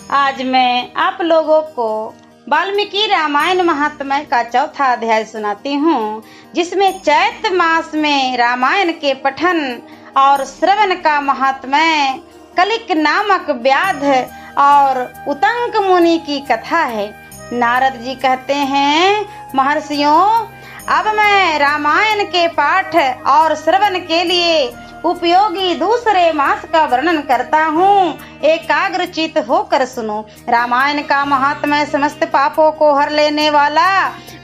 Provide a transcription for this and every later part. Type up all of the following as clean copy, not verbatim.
आज मैं आप लोगों को वाल्मीकि रामायण महात्म्य का चौथा अध्याय सुनाती हूँ, जिसमें चैत्र मास में रामायण के पठन और श्रवण का महात्म्य, कलिक नामक व्याध और उतंक मुनि की कथा है। नारद जी कहते हैं, महर्षियों, अब मैं रामायण के पाठ और श्रवण के लिए उपयोगी दूसरे मास का वर्णन करता हूँ। एकाग्रचित होकर सुनो। रामायण का महात्म्य समस्त पापों को हर लेने वाला,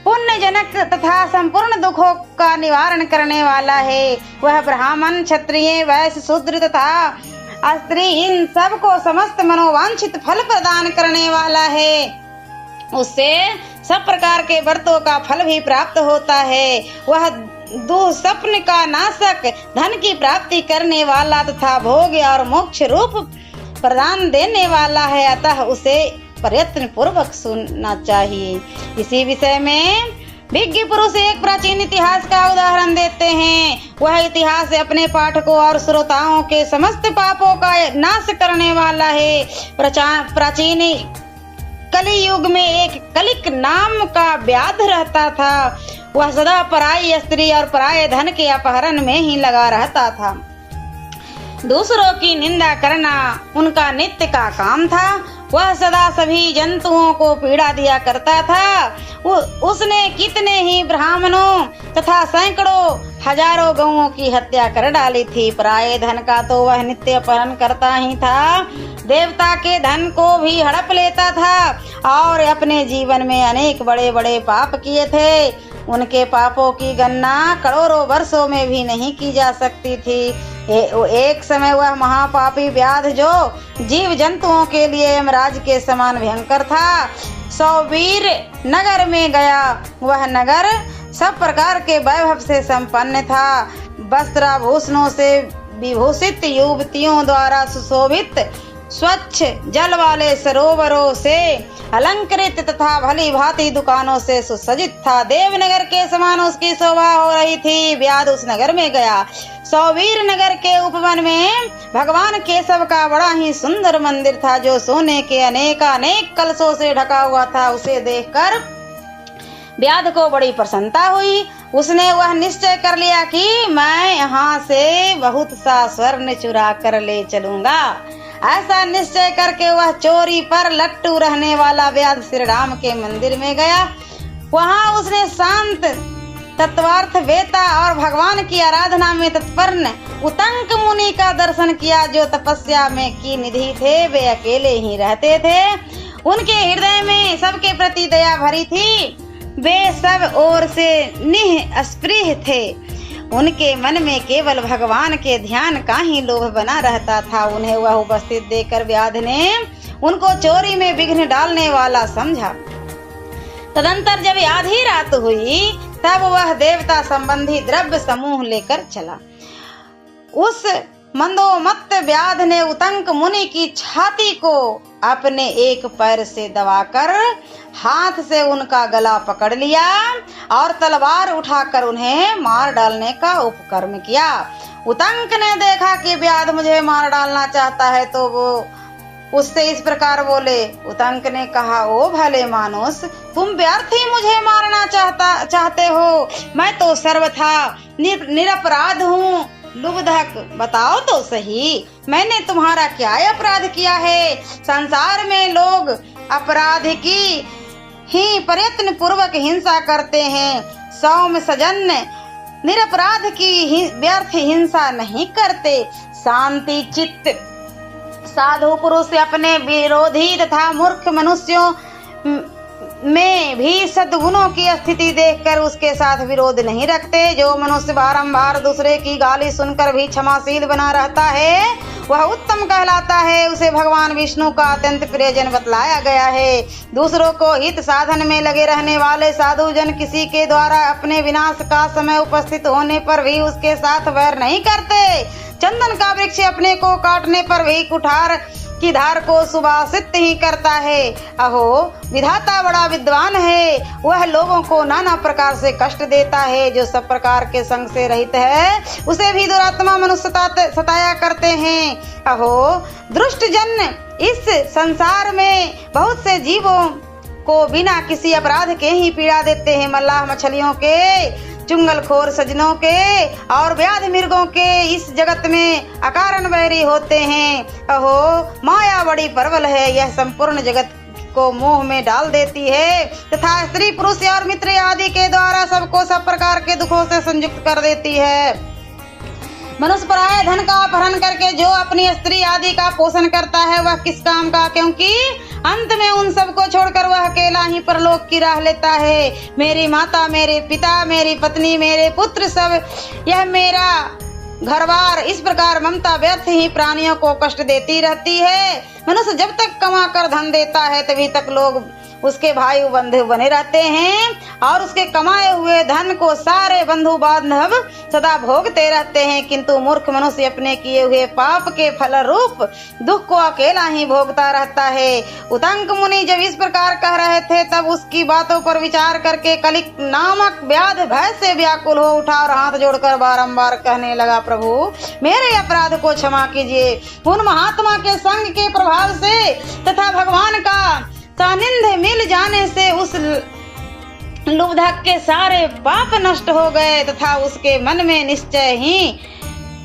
पुण्यजनक तथा संपूर्ण दुखों का निवारण करने वाला है। वह ब्राह्मण, क्षत्रिय, वैश्य, शूद्र तथा स्त्री इन सब को समस्त मनोवांछित फल प्रदान करने वाला है। उससे सब प्रकार के व्रतों का फल भी प्राप्त होता है। वह दुःस्वप्न का नाशक, धन की प्राप्ति करने वाला तथा भोग और मोक्ष रूप प्रदान देने वाला है। अतः उसे प्रयत्न पूर्वक सुनना चाहिए। इसी विषय में विज्ञ पुरुष एक प्राचीन इतिहास का उदाहरण देते हैं। वह इतिहास अपने पाठकों और श्रोताओं के समस्त पापों का नाश करने वाला है। प्राचीन कलि युग में एक कलिक नाम का व्याध रहता था। वह सदा पराई स्त्री और पराये धन के अपहरण में ही लगा रहता था। दूसरों की निंदा करना उनका नित्य का काम था। वह सदा सभी जंतुओं को पीड़ा दिया करता था। उसने कितने ही ब्राह्मणों तथा सैकड़ों हजारों गौओं की हत्या कर डाली थी। पराये धन का तो वह नित्य अपहरण करता ही था। देवता के धन को भी हड़प लेता था और अपने जीवन में अनेक बड़े बड़े पाप किए थे। उनके पापों की गणना करोड़ों वर्षों में भी नहीं की जा सकती थी। एक समय वह महापापी व्याध, जो जीव जंतुओं के लिए यमराज के समान भयंकर था, सौवीर नगर में गया। वह नगर सब प्रकार के वैभव से संपन्न था। वस्त्राभूषणों से विभूषित, युवतियों द्वारा सुशोभित, स्वच्छ जल वाले सरोवरों से अलंकृत तथा भली भांति दुकानों से सुसज्जित था। देवनगर के समान उसकी शोभा हो रही थी। व्याध उस नगर में गया। सौवीर नगर के उपवन में भगवान केशव का बड़ा ही सुंदर मंदिर था, जो सोने के अनेक कलशों से ढका हुआ था। उसे देखकर व्याध को बड़ी प्रसन्नता हुई। उसने वह निश्चय कर लिया कि मैं यहाँ से बहुत सा स्वर्ण चुरा कर ले चलूंगा। ऐसा निश्चय करके वह चोरी पर लट्टू रहने वाला व्याध श्री राम के मंदिर में गया। वहाँ उसने शांत, तत्वार्थ वेता और भगवान की आराधना में तत्पर उतंक मुनि का दर्शन किया, जो तपस्या में की निधि थे। वे अकेले ही रहते थे। उनके हृदय में सबके प्रति दया भरी थी। वे सब ओर से निःस्पृह थे। उनके मन में केवल भगवान के ध्यान का ही लोभ बना रहता था। उन्हें वह उपस्थित देखकर व्याध ने उनको चोरी में विघ्न डालने वाला समझा। तदंतर जब आधी रात हुई, तब वह देवता संबंधी द्रव्य समूह लेकर चला। उस मंदोमत्त व्याध ने उतंक मुनि की छाती को अपने एक पैर से दबाकर हाथ से उनका गला पकड़ लिया और तलवार उठाकर उन्हें मार डालने का उपक्रम किया। उतंक ने देखा कि व्याध मुझे मार डालना चाहता है, तो वो उससे इस प्रकार बोले। उतंक ने कहा, ओ भले मानुस, तुम व्यर्थ ही मुझे मारना चाहते हो। मैं तो सर्वथा निरपराध हूँ। लुब्धक, बताओ तो सही, मैंने तुम्हारा क्या अपराध किया है? संसार में लोग अपराध की ही प्रयत्न पूर्वक हिंसा करते हैं। सौम्य सजन निरपराध की व्यर्थ हिंसा नहीं करते। शांति चित्त साधु पुरुष अपने विरोधी तथा मूर्ख मनुष्यों में भी सद्गुणों की स्थिति देखकर उसके साथ विरोध नहीं रखते। जो मनुष्य बारंबार दूसरे की गाली सुनकर भी क्षमाशील बना रहता है, वह उत्तम कहलाता है। उसे भगवान विष्णु का अत्यंत प्रियजन बतलाया गया है। दूसरों को हित साधन में लगे रहने वाले साधु जन किसी के द्वारा अपने विनाश का समय उपस्थित होने पर भी उसके साथ वैर नहीं करते। चंदन का वृक्ष अपने को काटने पर भी कुठार की धार को सुवासित ही करता है। अहो, विधाता बड़ा विद्वान है। वह लोगों को नाना प्रकार से कष्ट देता है। जो सब प्रकार के संग से रहित है, उसे भी दुरात्मा मनुष्य सताया करते हैं। अहो, दुष्ट जन इस संसार में बहुत से जीवों को बिना किसी अपराध के ही पीड़ा देते हैं। मल्लाह मछलियों के, चुंगलखोर सजनों के और व्याध मृगों के इस जगत में अकारण वैरी होते हैं। अहो माया बड़ी प्रबल है, यह संपूर्ण जगत को मोह में डाल देती है तथा स्त्री पुरुष और मित्र आदि के द्वारा सबको सब प्रकार के दुखों से संयुक्त कर देती है। मनुष्य पराये धन का अपहरण करके जो अपनी स्त्री आदि का पोषण करता है वह किस काम का, क्योंकि अंत में उन सबको छोड़कर वह अकेला ही परलोक की राह लेता है। मेरी माता, मेरे पिता, मेरी पत्नी, मेरे पुत्र, सब यह मेरा घरबार, इस प्रकार ममता व्यर्थ ही प्राणियों को कष्ट देती रहती है। मनुष्य जब तक कमा कर धन देता है तभी तक लोग उसके भाई बंधु बने रहते हैं और उसके कमाए हुए धन को सारे बंधु बांधव सदा भोगते रहते हैं, किंतु मूर्ख मनुष्य अपने किए हुए पाप के फल रूप दुख को अकेला ही भोगता रहता है। उतंक मुनि जब इस प्रकार कह रहे थे तब उसकी बातों पर विचार करके कलिक नामक व्याध भय से व्याकुल हो उठा और हाथ जोड़कर बारंबार कहने लगा, प्रभु मेरे अपराध को क्षमा कीजिए। उन महात्मा के संग के प्रभाव से तथा भगवान का सानिध्य मिल जाने से उस लुब्धक के सारे पाप नष्ट हो गए तथा उसके मन में निश्चय ही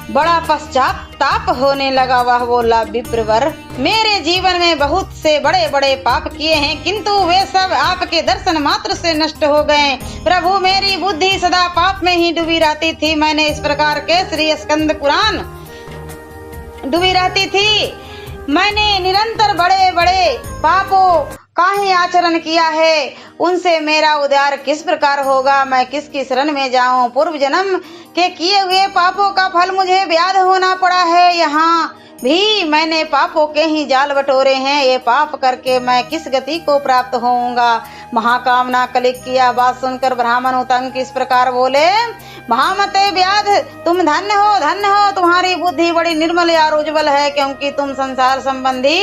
बड़ा पश्चाताप होने लगा। वह बोला, विप्रवर मेरे जीवन में बहुत से बड़े बड़े पाप किए हैं किंतु वे सब आपके दर्शन मात्र से नष्ट हो गए। प्रभु मेरी बुद्धि सदा पाप में ही डूबी रहती थी। मैंने इस प्रकार के श्री स्कंद पुराण डूबी रहती थी। मैंने निरंतर बड़े बड़े पापों का ही आचरण किया है, उनसे मेरा उद्धार किस प्रकार होगा? मैं किसकी शरण में जाऊं? पूर्व जन्म के किए हुए पापों का फल मुझे व्याध होना पड़ा है। यहाँ भी मैंने पापों के ही जाल बटोरे हैं। ये पाप करके मैं किस गति को प्राप्त होऊंगा? महाकामना कलिक की यह बात सुनकर ब्राह्मण उतंक इस प्रकार बोले, महामते व्याध तुम धन्य हो, तुम्हारी बुद्धि बड़ी निर्मल और उज्जवल है, क्योंकि तुम संसार संबंधी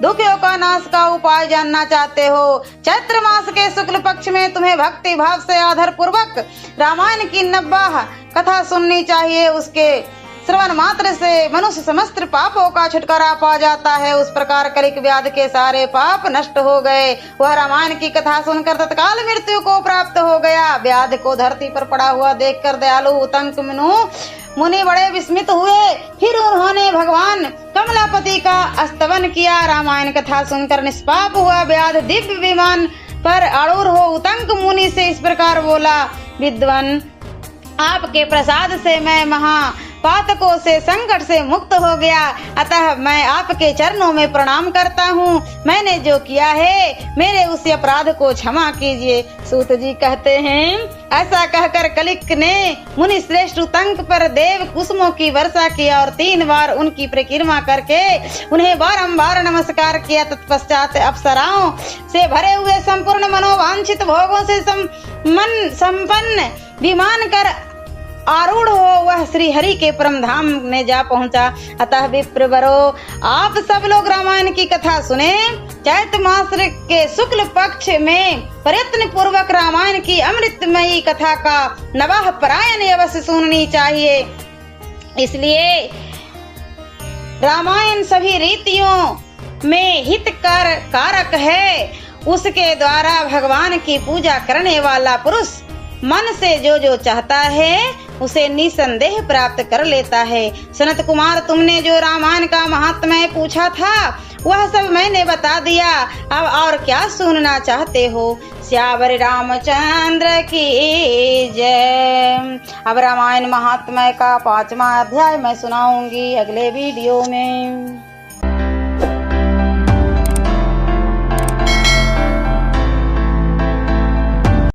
दुखों का नाश का उपाय जानना चाहते हो। चैत्र मास के शुक्ल पक्ष में तुम्हें भक्ति भाव से आदर पूर्वक रामायण की 90 कथा सुननी चाहिए। उसके श्रवण मात्र से मनुष्य समस्त पापों का छुटकारा पा जाता है। उस प्रकार कलिक व्याध के सारे पाप नष्ट हो गए। वह रामायण की कथा सुनकर तत्काल मृत्यु को प्राप्त हो गया। व्याध को धरती पर पड़ा हुआ देखकर दयालु उतंक मुनि बड़े विस्मित हुए। फिर उन्होंने भगवान कमलापति का स्तवन किया। रामायण कथा सुनकर निष्पाप हुआ व्याध दिव्य विमान पर आरूढ़ हो उतंक मुनि से इस प्रकार बोला, विद्वान आपके प्रसाद से मैं महापातकों से संकट से मुक्त हो गया, अतः मैं आपके चरणों में प्रणाम करता हूँ। मैंने जो किया है मेरे उस अपराध को क्षमा कीजिए। सूत जी कहते हैं, ऐसा कहकर कलिक ने मुनि श्रेष्ठ उतंक पर देव कुसुमों की वर्षा की और 3 बार उनकी परिक्रमा करके उन्हें बारंबार नमस्कार किया। तत्पश्चात अप्सराओं से भरे हुए संपूर्ण मनोवांछित भोगों से संपन्न विमान कर आरूढ़ हो वह श्री हरि के परम धाम में जा पहुंचा। अतः विप्रवरो आप सब लोग रामायण की कथा सुने। चैत मास के शुक्ल पक्ष में प्रयत्न पूर्वक रामायण की अमृतमयी कथा का नवाह परायण अवश्य सुननी चाहिए। इसलिए रामायण सभी रीतियों में हितकर कारक है। उसके द्वारा भगवान की पूजा करने वाला पुरुष मन से जो चाहता है उसे निसंदेह प्राप्त कर लेता है। सनत कुमार, तुमने जो रामायण का महात्म्य पूछा था वह सब मैंने बता दिया। अब और क्या सुनना चाहते हो? श्यावर रामचंद्र की जय। अब रामायण महात्म्य का 5वां अध्याय मैं सुनाऊंगी अगले वीडियो में।